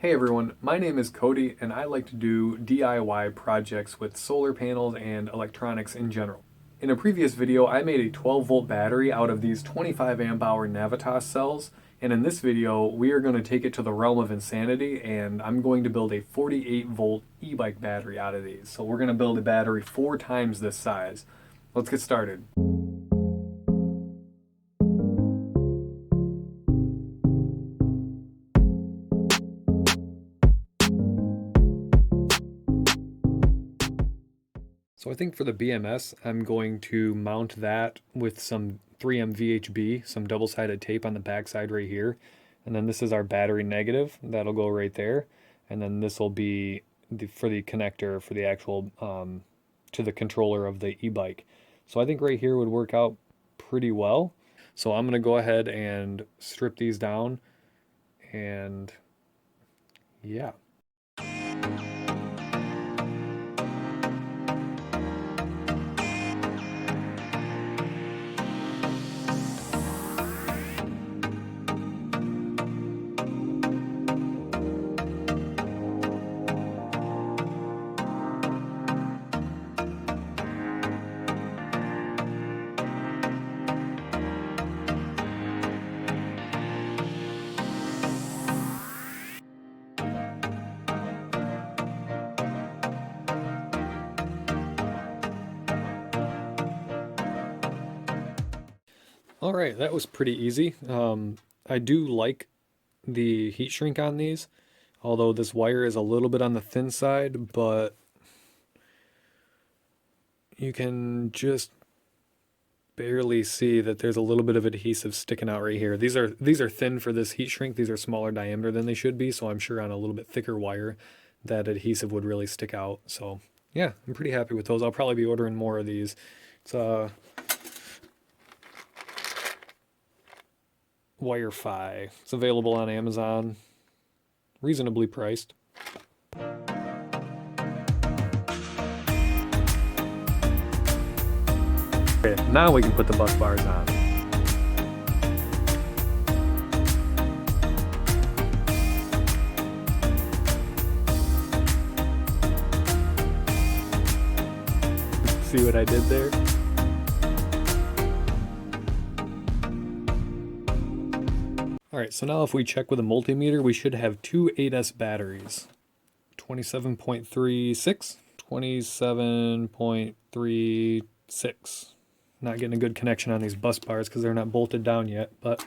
Hey everyone, my name is Cody and I like to do DIY projects with solar panels and electronics in general. In a previous video, I made a 12 volt battery out of these 25 amp hour Navitas cells, and in this video, we are going to take it to the realm of insanity and I'm going to build a 48 volt e-bike battery out of these. So we're going to build a battery 4 times this size. Let's get started. So I think for the BMS, I'm going to mount that with some 3M VHB, some double-sided tape on the backside right here. And then this is our battery negative. That'll go right there. And then this will be for the connector for the actual, to the controller of the e-bike. So I think right here would work out pretty well. So I'm going to go ahead and strip these down. And yeah. All right, that was pretty easy. I do like the heat shrink on these, although this wire is a little bit on the thin side, but you can just barely see that there's a little bit of adhesive sticking out right here. These are thin for this heat shrink. These are smaller diameter than they should be, so I'm sure on a little bit thicker wire that adhesive would really stick out. So yeah, I'm pretty happy with those. I'll probably be ordering more of these. It's WireFi. It's available on Amazon, reasonably priced. Okay, now we can put the bus bars on. See what I did there? Alright, so now if we check with a multimeter, we should have two 8S batteries. 27.36, 27.36. Not getting a good connection on these bus bars because they're not bolted down yet, but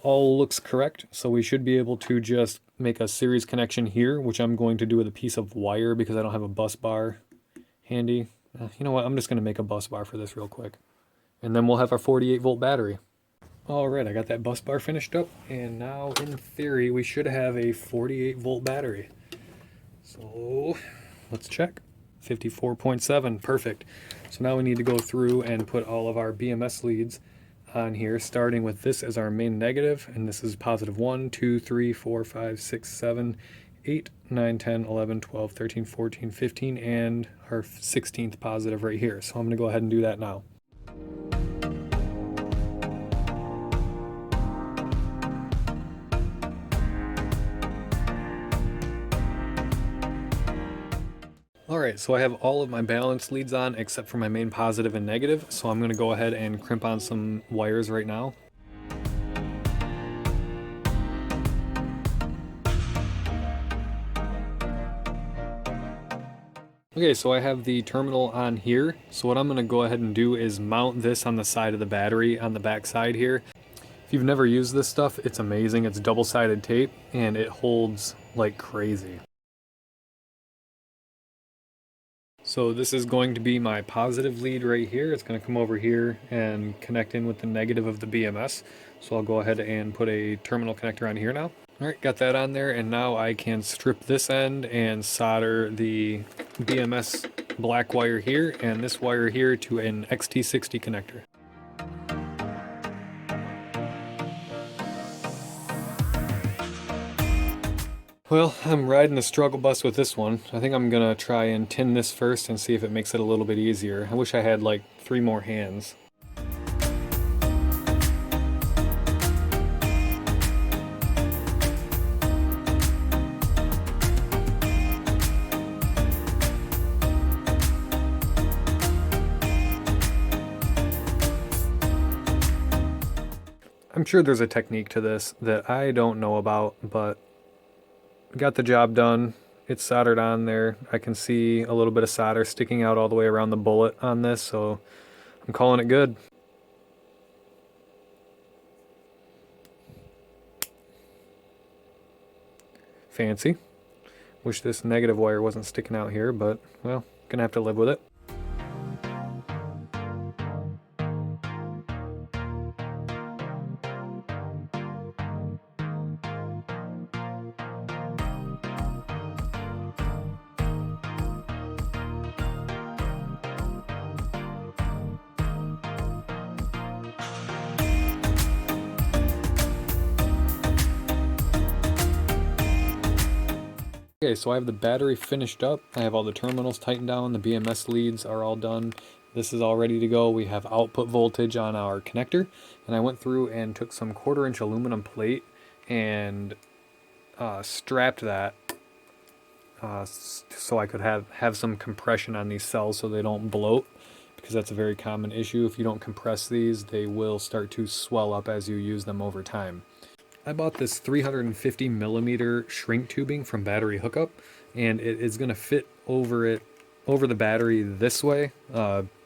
all looks correct. So we should be able to just make a series connection here, which I'm going to do with a piece of wire because I don't have a bus bar handy. You know what, I'm just going to make a bus bar for this real quick. And then we'll have our 48 volt battery. Alright, I got that bus bar finished up, and now in theory we should have a 48 volt battery. So let's check. 54.7, perfect. So now we need to go through and put all of our BMS leads on here, starting with this as our main negative, and this is positive 1, 2, 3, 4, 5, 6, 7, 8, 9, 10, 11, 12, 13, 14, 15, and our 16th positive right here. So I'm going to go ahead and do that now. Alright, so I have all of my balance leads on except for my main positive and negative, so I'm going to go ahead and crimp on some wires right now. Okay, so I have the terminal on here, so what I'm going to go ahead and do is mount this on the side of the battery on the back side here. If you've never used this stuff, it's amazing. It's double-sided tape and it holds like crazy. So this is going to be my positive lead right here. It's going to come over here and connect in with the negative of the BMS. So I'll go ahead and put a terminal connector on here now. Alright, got that on there, and now I can strip this end and solder the BMS black wire here and this wire here to an XT60 connector. Well, I'm riding the struggle bus with this one. I think I'm gonna try and tin this first and see if it makes it a little bit easier. I wish I had like 3 more hands. I'm sure there's a technique to this that I don't know about, but got the job done. It's soldered on there. I can see a little bit of solder sticking out all the way around the bullet on this, so I'm calling it good. Fancy. Wish this negative wire wasn't sticking out here, but, well, gonna have to live with it. Okay, so I have the battery finished up. I have all the terminals tightened down. The BMS leads are all done. This is all ready to go. We have output voltage on our connector. And I went through and took some 1/4-inch aluminum plate and strapped that so I could have some compression on these cells so they don't bloat, because that's a very common issue. If you don't compress these, they will start to swell up as you use them over time. I bought this 350 millimeter shrink tubing from Battery Hookup, and it is going to fit over the battery this way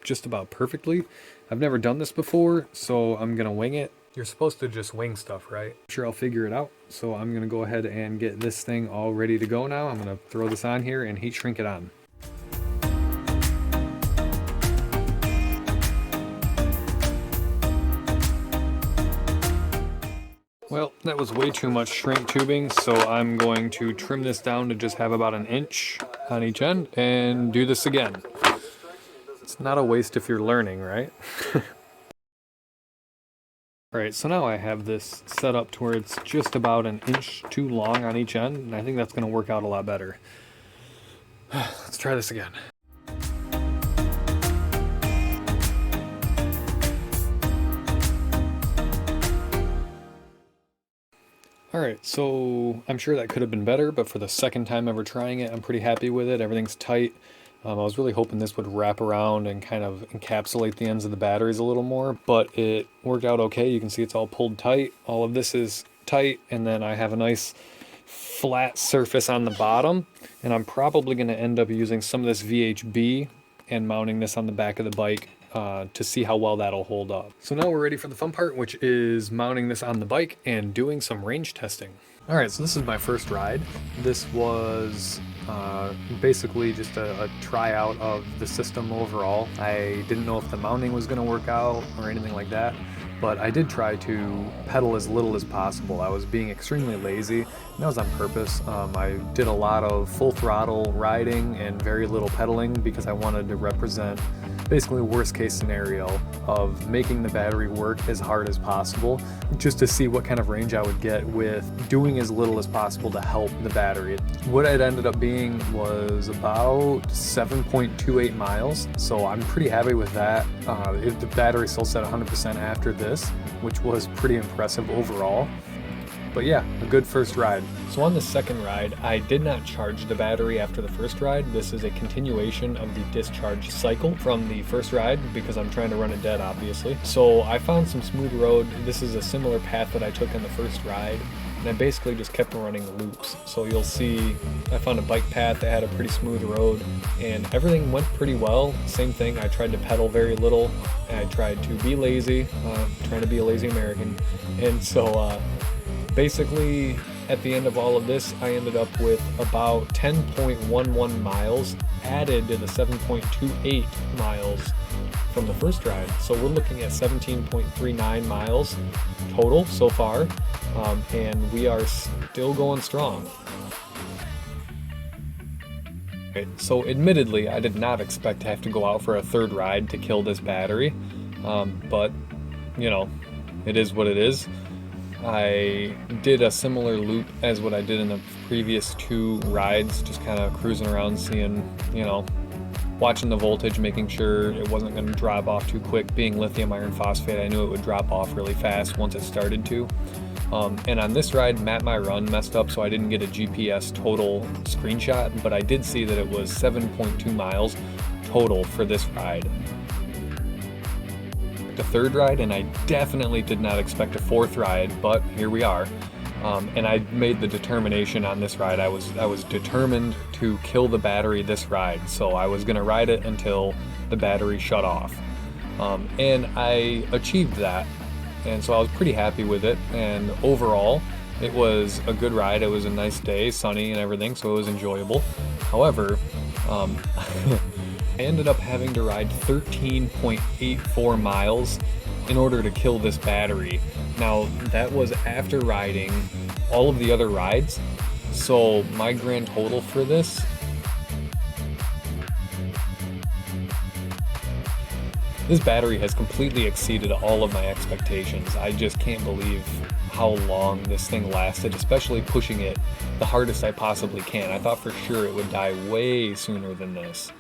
just about perfectly. I've never done this before, so I'm going to wing it. You're supposed to just wing stuff, right? I'm sure I'll figure it out. So I'm going to go ahead and get this thing all ready to go now. I'm going to throw this on here and heat shrink it on. Well, that was way too much shrink tubing, so I'm going to trim this down to just have about 1 inch on each end and do this again. It's not a waste if you're learning, right? Alright, so now I have this set up to where it's just about 1 inch too long on each end, and I think that's going to work out a lot better. Let's try this again. Alright, so I'm sure that could have been better, but for the second time ever trying it, I'm pretty happy with it. Everything's tight. I was really hoping this would wrap around and kind of encapsulate the ends of the batteries a little more, but it worked out okay. You can see it's all pulled tight. All of this is tight, and then I have a nice flat surface on the bottom, and I'm probably going to end up using some of this VHB and mounting this on the back of the bike to see how well that'll hold up. So now we're ready for the fun part, which is mounting this on the bike and doing some range testing. Alright, so this is my first ride. This was basically just a tryout of the system overall. I didn't know if the mounting was going to work out or anything like that, but I did try to pedal as little as possible. I was being extremely lazy, and that was on purpose. I did a lot of full throttle riding and very little pedaling because I wanted to represent basically worst case scenario of making the battery work as hard as possible, just to see what kind of range I would get with doing as little as possible to help the battery. What it ended up being was about 7.28 miles, so I'm pretty happy with that. The battery still set 100% after this, which was pretty impressive overall. But yeah, a good first ride. So on the second ride, I did not charge the battery after the first ride. This is a continuation of the discharge cycle from the first ride because I'm trying to run it dead, obviously. So I found some smooth road. This is a similar path that I took on the first ride, and I basically just kept running loops. So you'll see I found a bike path that had a pretty smooth road, and everything went pretty well. Same thing, I tried to pedal very little. I tried to be lazy, trying to be a lazy American. And so basically, at the end of all of this, I ended up with about 10.11 miles added to the 7.28 miles from the first ride. So we're looking at 17.39 miles total so far, and we are still going strong. Okay, so admittedly, I did not expect to have to go out for a third ride to kill this battery, but, you know, it is what it is. I did a similar loop as what I did in the previous two rides, just kind of cruising around, seeing, you know, watching the voltage, making sure it wasn't going to drop off too quick. Being lithium iron phosphate, I knew it would drop off really fast once it started to. And on this ride, Map My Run messed up, so I didn't get a GPS total screenshot, but I did see that it was 7.2 miles total for this ride. expect a third ride, and I definitely did not expect a fourth ride, but here we are. And I made the determination on this ride. I was determined to kill the battery this ride, so I was gonna ride it until the battery shut off. And I achieved that, and so I was pretty happy with it, and overall it was a good ride. It was a nice day, sunny and everything, so it was enjoyable. However, I ended up having to ride 13.84 miles in order to kill this battery. Now, that was after riding all of the other rides, so my grand total for this battery has completely exceeded all of my expectations. I just can't believe how long this thing lasted, especially pushing it the hardest I possibly can. I thought for sure it would die way sooner than this.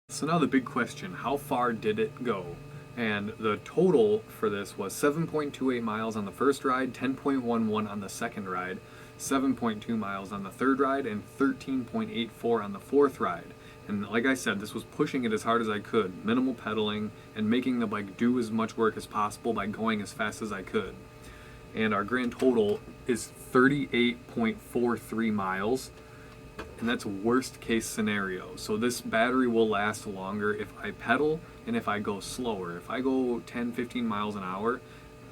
So now the big question, how far did it go? And the total for this was 7.28 miles on the first ride, 10.11 on the second ride, 7.2 miles on the third ride, and 13.84 on the fourth ride. And like I said, this was pushing it as hard as I could, minimal pedaling, and making the bike do as much work as possible by going as fast as I could. And our grand total is 38.43 miles. And that's worst case scenario. So this battery will last longer if I pedal and if I go slower. If I go 10-15 miles an hour,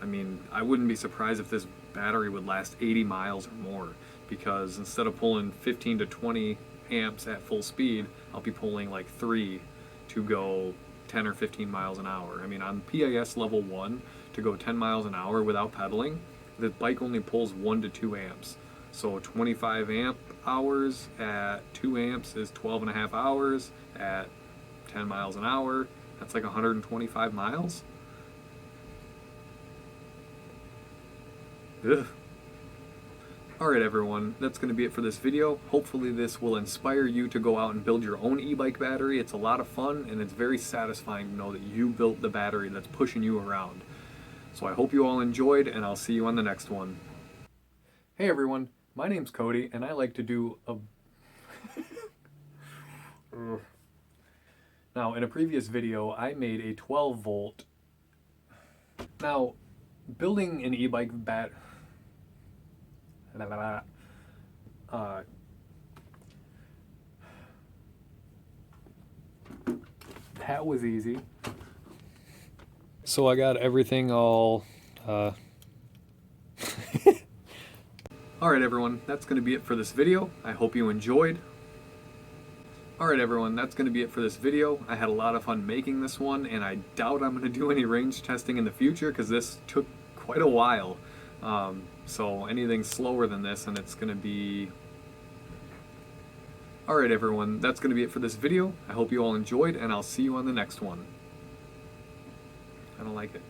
I mean, I wouldn't be surprised if this battery would last 80 miles or more, because instead of pulling 15 to 20 amps at full speed, I'll be pulling like 3 to go 10 or 15 miles an hour. I mean, on PIS level 1, to go 10 miles an hour without pedaling, the bike only pulls 1 to 2 amps. So 25 amp hours at 2 amps is 12.5 hours at 10 miles an hour. That's like 125 miles. Ugh. Alright everyone, that's going to be it for this video. Hopefully this will inspire you to go out and build your own e-bike battery. It's a lot of fun, and it's very satisfying to know that you built the battery that's pushing you around. So I hope you all enjoyed, and I'll see you on the next one. Hey everyone, my name's Cody, and I like to do a... Now, in a previous video, I made a 12 volt... Now, building an e-bike battery... that was easy. So I got everything all... Alright everyone, that's going to be it for this video. I hope you enjoyed. Alright everyone, that's going to be it for this video. I had a lot of fun making this one, and I doubt I'm going to do any range testing in the future because this took quite a while. So anything slower than this and it's going to be... Alright everyone, that's going to be it for this video. I hope you all enjoyed, and I'll see you on the next one. I don't like it.